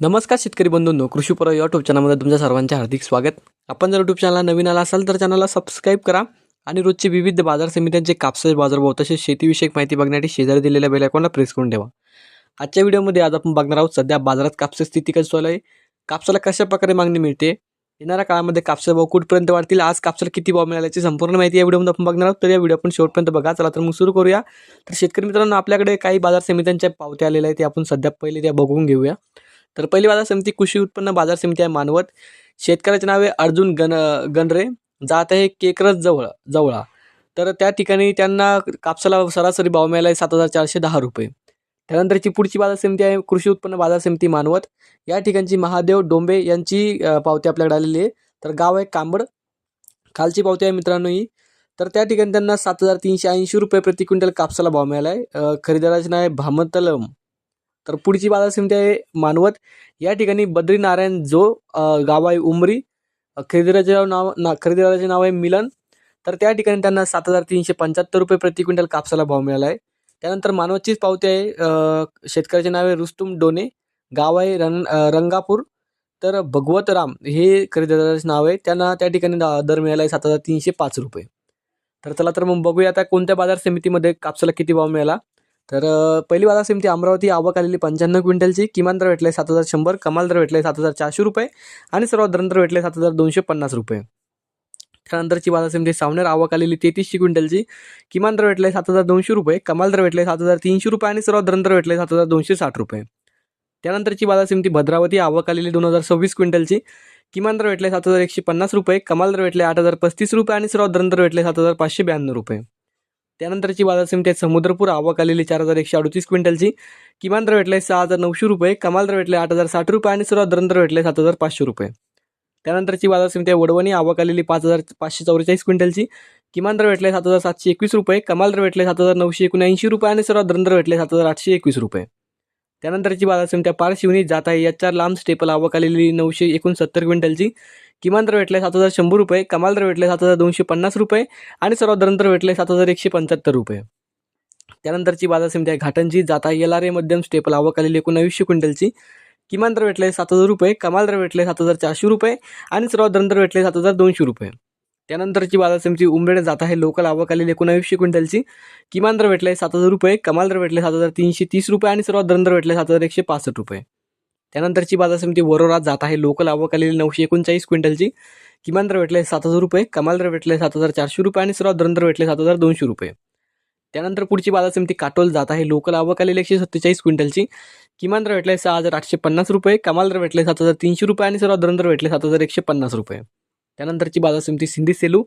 नमस्कार शेतकरी बंधूंनो, कृषी पर्व यूट्यूब चॅनलमध्ये तुमच्या सर्वांचे हार्दिक स्वागत. आपण जर यूट्यूब चॅनलला नवीन आला असाल तर चॅनलला सबस्क्राईब करा आणि रोजचे विविध बाजार समित्यांचे कापसाचे बाजारभाव तसेच शेतीविषयक माहिती बघण्यासाठी शेजारी दिलेल्या बेल आयकॉनला प्रेस करून ठेवा. आजच्या व्हिडिओमध्ये आज आपण बघणार आहोत सध्या बाजारात कापसाची स्थिती कशी चालू आहे, कापसाला कशा प्रकारे मागणी मिळते, येणाऱ्या काळामध्ये कापसाचे भाव कुठपर्यंत वाढतील, आज कापसाला किती भाव मिळाला याची संपूर्ण माहिती या व्हिडिओमध्ये आपण बघणार आहोत. तर या व्हिडिओ आपण शेवटपर्यंत बघा. चला तर मग सुरू करूया. तर शेतकरी मित्रांनो, आपल्याकडे काही बाजार समित्यांच्या पावत्या आलेल्या आहेत, ते आपण सध्या पहिले त्या बघून घेऊया. तर पहिली बाजार समिती कृषी उत्पन्न बाजार समिती आहे मानवत. शेतकऱ्याचे नाव आहे अर्जुन गणरे, जात आहे केकरज जवळा. तर त्या ठिकाणी त्यांना कापसाला सरासरी भाव मिळाला आहे 7,410 रुपये. त्यानंतरची पुढची बाजार समिती आहे कृषी उत्पन्न बाजार समिती मानवत. या ठिकाणची महादेव डोंबे यांची पावती आपल्याकडे आलेली आहे. तर गाव आहे कांबड. खालची पावती आहे मित्रांनो ही. तर त्या ठिकाणी त्यांना 7,380 रुपये प्रति क्विंटल कापसाला भाव मिळाला आहे. खरेदीदाराचे नाव आहे भामतलम. तर पुढची बाजार समिती आहे मानवत. या ठिकाणी बद्रीनारायण जो गाव आहे उमरी. खरेदीदाराचे नाव आहे मिलन. तर त्या ठिकाणी त्यांना 7,375 रुपये प्रति क्विंटल कापसाला भाव मिळाला आहे. त्यानंतर मानवतचीच पावती आहे. शेतकऱ्याचे नाव आहे रुस्तुम डोने, गाव आहे रंगापूर. तर भगवतराम हे खरेदीदाराचे नाव आहे. त्यांना त्या ठिकाणी दर मिळाला आहे 7,305 रुपये. तर चला तर मग बघूया आता कोणत्या बाजार समितीमध्ये कापसाला किती भाव मिळाला. तर पहिली बाजार समिती अमरावती, आवक आलेली 95 क्विंटलची. किमान दर भेटले 7,100, कमाल दर भेटले 7,400 रुपये आणि सर्वात दर भेटले 7,250 रुपये. त्यानंतरची बाजार समिती सावनेर, आवक आलेली 33 क्विंटलची. किमान दर भेटले 7,200 रुपये, कमाल दर भेटले 7,300 रुपये आणि सर्वात दर भेटले 7,260 रुपये. त्यानंतरची बाजार समिती भद्रावती, आवक आलेली 2026 क्विंटलची. किमान दर भेटले 7,150 रुपये, कमाल दर भेटले 8,035 रुपये आणि सर्वात दर भेटले 7,592 रुपये. त्यानंतरची बाजार समिती आहे समुद्रपूर, आवक आलेली 4,138 क्विंटलची. किमान दर भेटले 6,900 रुपये, कमाल दर भेटले 8,060 रुपये आणि सर्वात दर भेटले 7,500 रुपये. त्यानंतरची बाजार समिती आहे वडवणी, आवक आलेली 5,544 क्विंटलची. किमान दर भेटले 7,721 रुपये, कमाल दर भेटले 7,979 रुपये आणि सर्वात दर भेटले 7,821 रुपये. त्यानंतरची बाजार समिती आहे पारशिवनी, जात आहे HR लांब स्टेपल, आवक आलेली 969 क्विंटलची. किमान दर भेटले 7,100 रुपये, कमाल दर भेटले 7,250 रुपये आणि सर्वात दर भेटले 7,175 रुपये. त्यानंतरची बाजार समिती आहे घाटंजी, जात आहे LRA मध्यम स्टेपल, आवक आलेली 1900 क्विंटलची. किमान दर भेटले 7,000 रुपये, कमाल दर भेटले 7,400 रुपये आणि सर्वात दर भेटले 7,200 रुपये. त्यानंतरची बाजार समिती उंबरेड, जात आहे लोकल, आवक आलेली 1900 क्विंटलची. किमान दर भेटले 7,000 रुपये, कमाल दर भेटले 7,330 रुपये आणि सर्वात दर भेटले 7,165 रुपये. त्यानंतरची बाजार समिती वरोरा, जात आहे लोकल, आवक आलेली 939 क्विंटलची. किमान दर भेटले 7,000 रुपये, कमाल दर भेटले 7,400 रुपये आणि सर्वात दर भेटले 7,200 रुपये. त्यानंतर पुढची बाजार समिती काटोल, जात आहे लोकल, आवक आलेली 147 क्विंटलची. किमान दर भेटले 6,850 रुपये, कमाल दर भेटले 7,300 रुपये आणि सर्वात दर भेटले 7,150 रुपये. त्यानंतरची बाजार समिती सिंधी सेलू,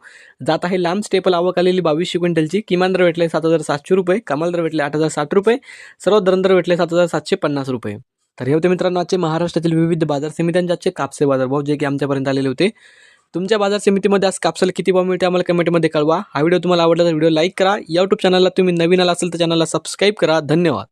जात आहे लांब स्टेपल, आवक आलेली 2200 क्विंटलची. किमान दर भेटले 7,700 रुपये, कमाल दर भेटले 8,060 रुपये, सर्वात दर भेटले 7,750 रुपये. तर हे होते मित्रांनो आजचे महाराष्ट्रातील विविध बाजार समित्यांचे आजचे कापसे बाजारभाव जे की आमच्यापर्यंत आलेले होते. तुमच्या बाजार समितीमध्ये आज कापसाला किती भाव मिळते आम्हाला कमेंटमध्ये कळवा. हा व्हिडिओ तुम्हाला आवडला तर व्हिडिओ लाईक करा. यूट्यूब चॅनलला तुम्ही नवीन आला असेल तर चॅनलला सबस्क्राईब करा. धन्यवाद.